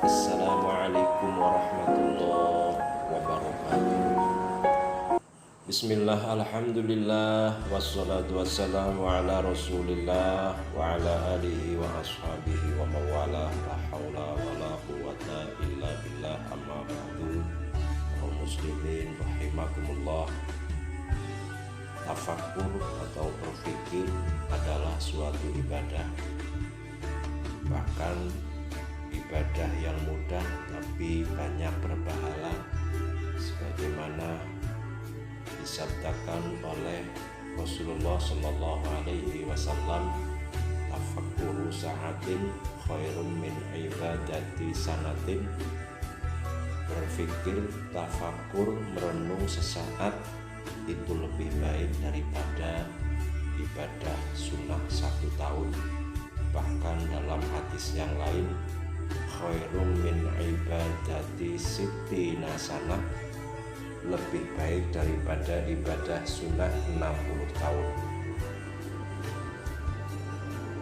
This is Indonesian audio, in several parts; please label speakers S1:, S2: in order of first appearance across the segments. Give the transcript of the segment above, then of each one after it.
S1: Assalamualaikum warahmatullahi wabarakatuh. Bismillah, alhamdulillah, wassalatu wassalamu ala rasulillah wa ala alihi wa ashabihi wa mawalah. La hawla wa la quwata illa billah, amma ba'du. Kaum muslimin rahimakumullah. Tafakkur atau berpikir adalah suatu ibadah, bahkan ibadah yang mudah tapi banyak berpahala, sebagaimana disabdakan oleh Rasulullah Shallallahu Alaihi Wasallam, tafakkuru sa'atin khairum min ibadati sanatin. Berpikir, tafakkur, merenung sesaat itu lebih baik daripada ibadah sunnah 1 tahun. Bahkan dalam hadis yang lain, khairum min ibadati sittina sanah, lebih baik daripada ibadah sunnah 60 tahun.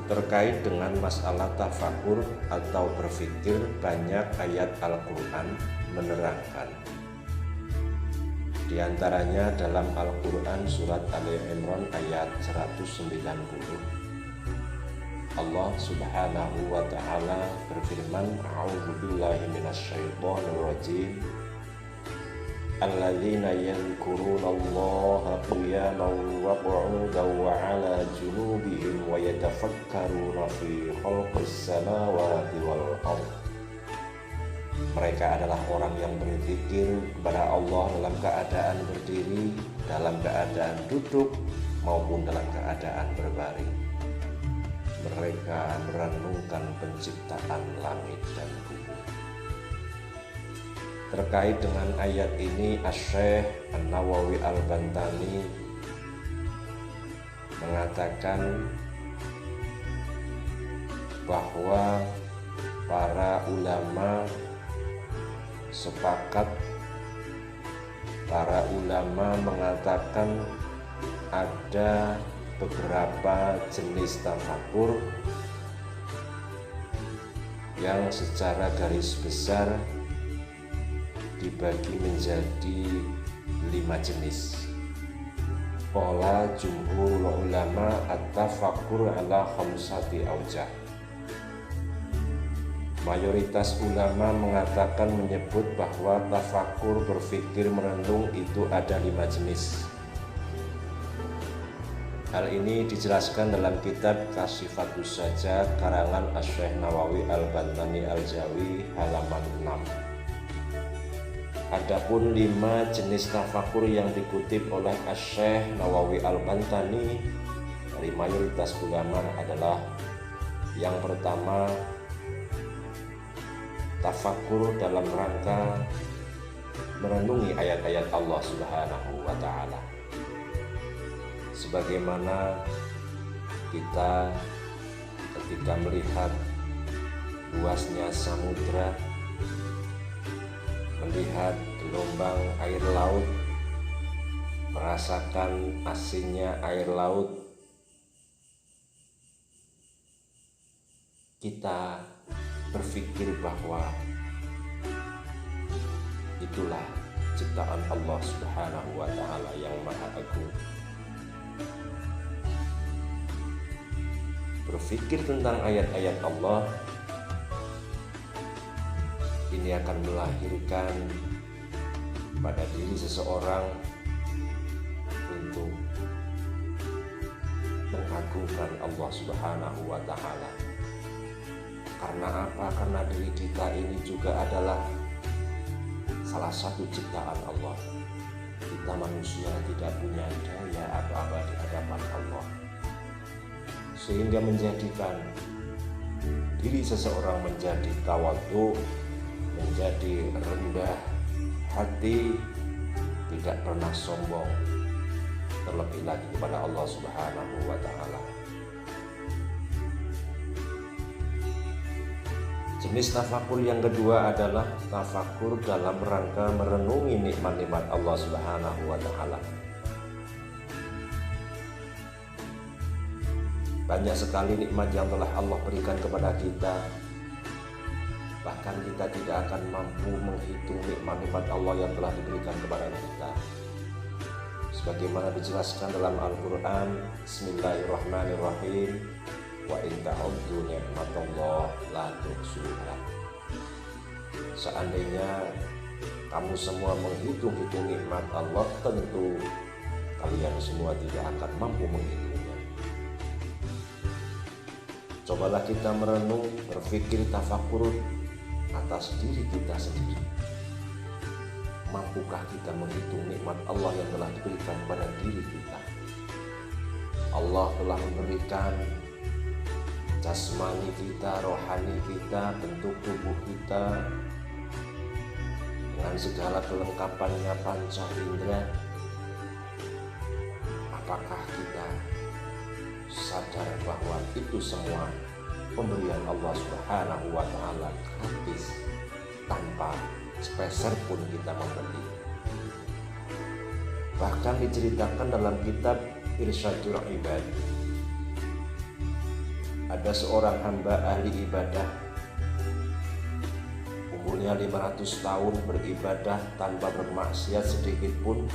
S1: Terkait dengan masalah tafakur atau berpikir, banyak ayat Al-Quran menerangkan. Di antaranya dalam Al-Quran surat Ali Imran ayat 190, Allah subhanahu wa ta'ala berfirman, a'udzubillahi minasyaitonir rajim, alladzina yadhkurunallaha qiyaman wa qu'udan wa 'ala junubihim wa yatafakkaruna fi khalqis samawati wal ardh. Mereka adalah orang yang berzikir kepada Allah dalam keadaan berdiri, dalam keadaan duduk, maupun dalam keadaan berbaring. Mereka merenungkan penciptaan langit dan bumi. Terkait dengan ayat ini, Asy-Syaikh An-Nawawi Al-Bantani mengatakan bahwa para ulama sepakat, para ulama mengatakan ada beberapa jenis tafakur yang secara garis besar dibagi menjadi 5 jenis. Qala jumhurul ulama at-tafakkur ala khamsati awjah. Mayoritas ulama mengatakan, menyebut bahwa tafakur, berpikir, merenung itu ada 5 jenis. Hal ini dijelaskan dalam kitab Kasyifatus Sajjad karangan Asy-Syaikh Nawawi Al-Bantani Al-Jawi halaman 6. Adapun 5 jenis tafakur yang dikutip oleh Asy-Syaikh Nawawi Al-Bantani dari mayoritas ulama adalah: yang pertama, tafakur dalam rangka merenungi ayat-ayat Allah Subhanahu wa ta'ala. Sebagaimana kita ketika melihat luasnya samudra, melihat gelombang air laut, merasakan asinnya air laut, kita berpikir bahwa itulah ciptaan Allah Subhanahu wa ta'ala yang maha agung. Berpikir tentang ayat-ayat Allah ini akan melahirkan pada diri seseorang untuk mengagungkan Allah Subhanahu wa ta'ala. Karena apa? Karena diri kita ini juga adalah salah satu ciptaan Allah. Kita manusia tidak punya daya apa-apa di hadapan Allah, sehingga menjadikan diri seseorang menjadi tawadhu, menjadi rendah hati, tidak pernah sombong, terlebih lagi kepada Allah Subhanahu wa ta'ala. Jenis tafakur yang kedua adalah tafakur dalam rangka merenungi nikmat-nikmat Allah Subhanahu wa ta'ala. Banyak sekali nikmat yang telah Allah berikan kepada kita. bahkan kita tidak akan mampu menghitung nikmat-nikmat Allah yang telah diberikan kepada kita. Sebagaimana dijelaskan dalam Al-Quran, Bismillahirrahmanirrahim, wa in ta'uddu ni'matallah la tuhsuha. Seandainya kamu semua menghitung-hitung nikmat Allah, tentu kalian semua tidak akan mampu menghitungnya. Cobalah kita merenung, berpikir, tafakur atas diri kita sendiri. Mampukah kita menghitung nikmat Allah yang telah diberikan pada diri kita? Allah telah memberikan jasmani kita, rohani kita, bentuk tubuh kita dengan segala kelengkapannya panca indera. Apakah kita sadar bahwa itu semua pemberian Allah Subhanahu wa Ta'ala gratis, tanpa sepeser pun kita membeli? Bahkan diceritakan dalam kitab Irsyadul Ibad, ada seorang hamba ahli ibadah, umurnya 500 tahun beribadah tanpa bermaksiat sedikit pun.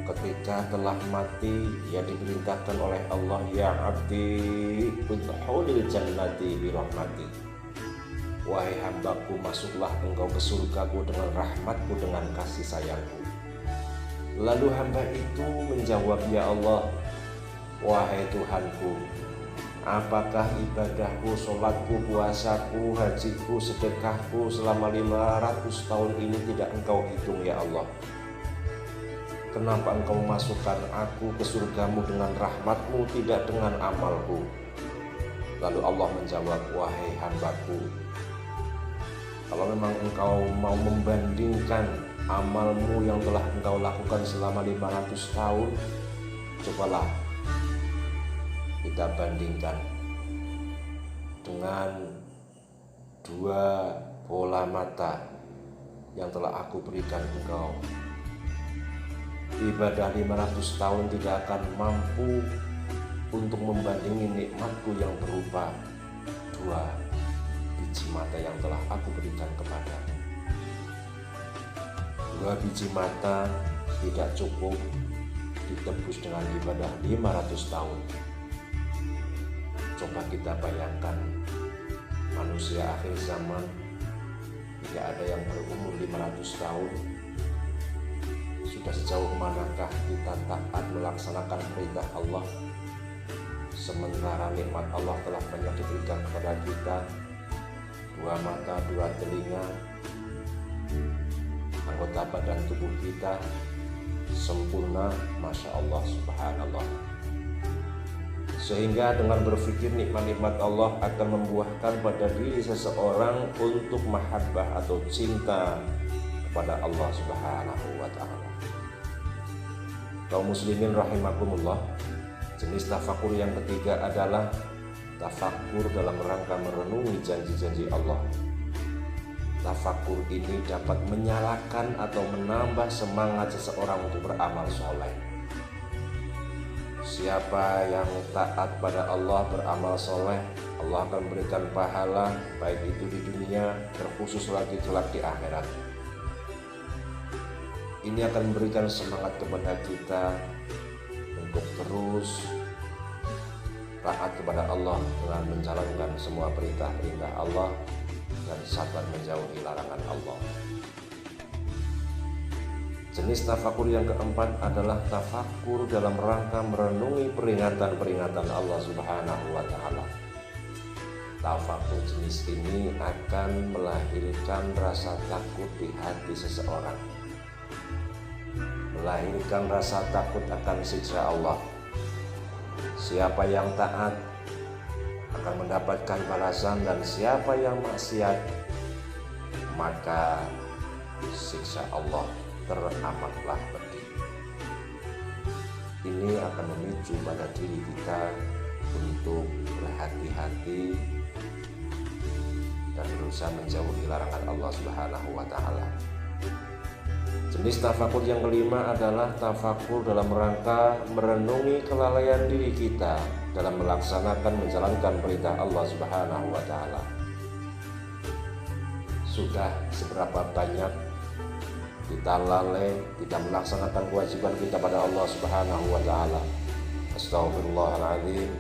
S1: Ketika telah mati, ia diperintahkan oleh Allah, ya abdi udkhulil jannati bi rahmati. Wahai hambaku, masuklah engkau ke surgaku dengan rahmatku, dengan kasih sayangku. Lalu hamba itu menjawab, ya Allah, wahai Tuhanku, apakah ibadahku, sholatku, puasaku, hajiku, sedekahku selama 500 tahun ini tidak engkau hitung ya Allah? Kenapa engkau masukkan aku ke surgamu dengan rahmatmu, tidak dengan amalku? Lalu Allah menjawab, wahai hambaku, kalau memang engkau mau membandingkan amalmu yang telah engkau lakukan selama 500 tahun, cobalah kita bandingkan dengan 2 bola mata yang telah aku berikan engkau. Ibadah 500 tahun tidak akan mampu untuk membandingi nikmatku yang berupa 2 biji mata yang telah aku berikan kepadamu. 2 biji mata tidak cukup ditebus dengan ibadah 500 tahun. Coba kita bayangkan, manusia akhir zaman tidak ada yang berumur 500 tahun. Sudah sejauh manakah kita taat melaksanakan perintah Allah, sementara nikmat Allah telah banyak diberikan kepada kita? 2 mata, 2 telinga, anggota badan tubuh kita sempurna, Masya Allah, Subhanallah. Sehingga dengan berpikir nikmat-nikmat Allah akan membuahkan pada diri seseorang untuk mahabbah atau cinta kepada Allah Subhanahu wa Ta'ala. Kaum muslimin rahimakumullah, jenis tafakur yang ketiga adalah tafakur dalam rangka merenungi janji-janji Allah. Tafakur ini dapat menyalakan atau menambah semangat seseorang untuk beramal soleh. Siapa yang taat pada Allah, beramal soleh, Allah akan berikan pahala, baik itu di dunia, terkhusus lagi kelak di akhirat. Ini akan memberikan semangat kepada kita untuk terus taat kepada Allah dengan menjalankan semua perintah-perintah Allah dan sabar menjauhi larangan Allah. Jenis tafakur yang keempat adalah tafakur dalam rangka merenungi peringatan-peringatan Allah Subhanahu wa Ta'ala. Tafakur jenis ini akan melahirkan rasa takut di hati seseorang, melahirkan rasa takut akan siksa Allah. Siapa yang taat akan mendapatkan balasan, dan siapa yang maksiat maka siksa Allah teramatlah pedih. Ini akan memicu pada diri kita untuk berhati-hati dan berusaha menjauhi larangan Allah Subhanahu wa Ta'ala. Jenis tafakur yang kelima adalah tafakur dalam rangka merenungi kelalaian diri kita dalam melaksanakan menjalankan perintah Allah Subhanahu wa Ta'ala. Sudah seberapa banyak kita lalai, tidak melaksanakan kewajiban kita pada Allah Subhanahu wa Ta'ala. Astagfirullahaladzim.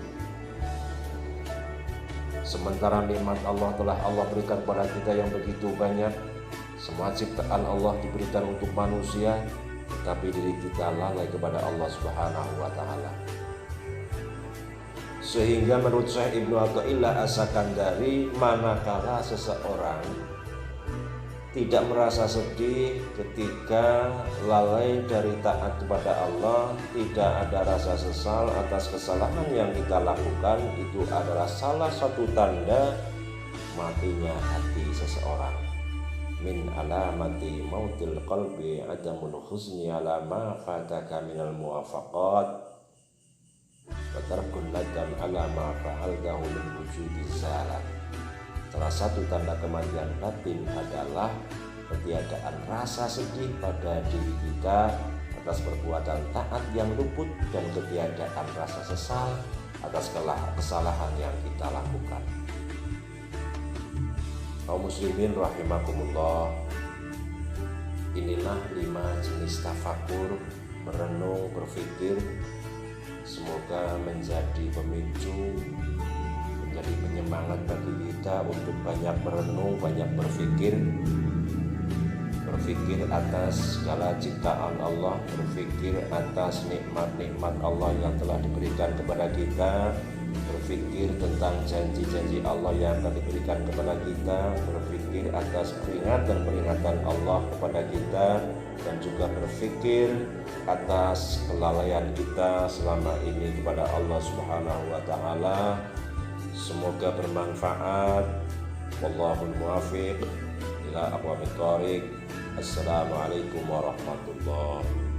S1: Sementara nikmat Allah telah Allah berikan kepada kita yang begitu banyak. Semua ciptaan Allah diberikan untuk manusia, tapi diri kita lalai kepada Allah Subhanahu wa Ta'ala. Sehingga menurut Syekh Ibnu Athaillah As-Sakandari, manakala seseorang tidak merasa sedih ketika lalai dari taat kepada Allah, tidak ada rasa sesal atas kesalahan yang kita lakukan, itu adalah salah satu tanda matinya hati seseorang. Min alamati mautil qalbi adamul husni ala ma fataka minal muwafaqat wa tarkul nadam ala ma fa'altahu min wujudi zalat. Salah satu tanda kematian batin adalah ketiadaan rasa sedih pada diri kita atas perbuatan taat yang luput dan ketiadaan rasa sesal atas kesalahan yang kita lakukan. Kaum muslimin rahimakumullah, inilah 5 jenis tafakur, merenung, berpikir. Semoga menjadi pemicu, menjadi penyemangat bagi kita untuk banyak merenung, banyak berpikir atas segala ciptaan Allah, berpikir atas nikmat-nikmat Allah yang telah diberikan kepada kita, berpikir tentang janji-janji Allah yang akan diberikan kepada kita, berpikir atas peringatan-peringatan Allah kepada kita, dan juga berpikir atas kelalaian kita selama ini kepada Allah Subhanahu wa Ta'ala. Semoga bermanfaat. Wallahul muwaffiq ila aqwamit thoriq. Assalamualaikum warahmatullahi wabarakatuh.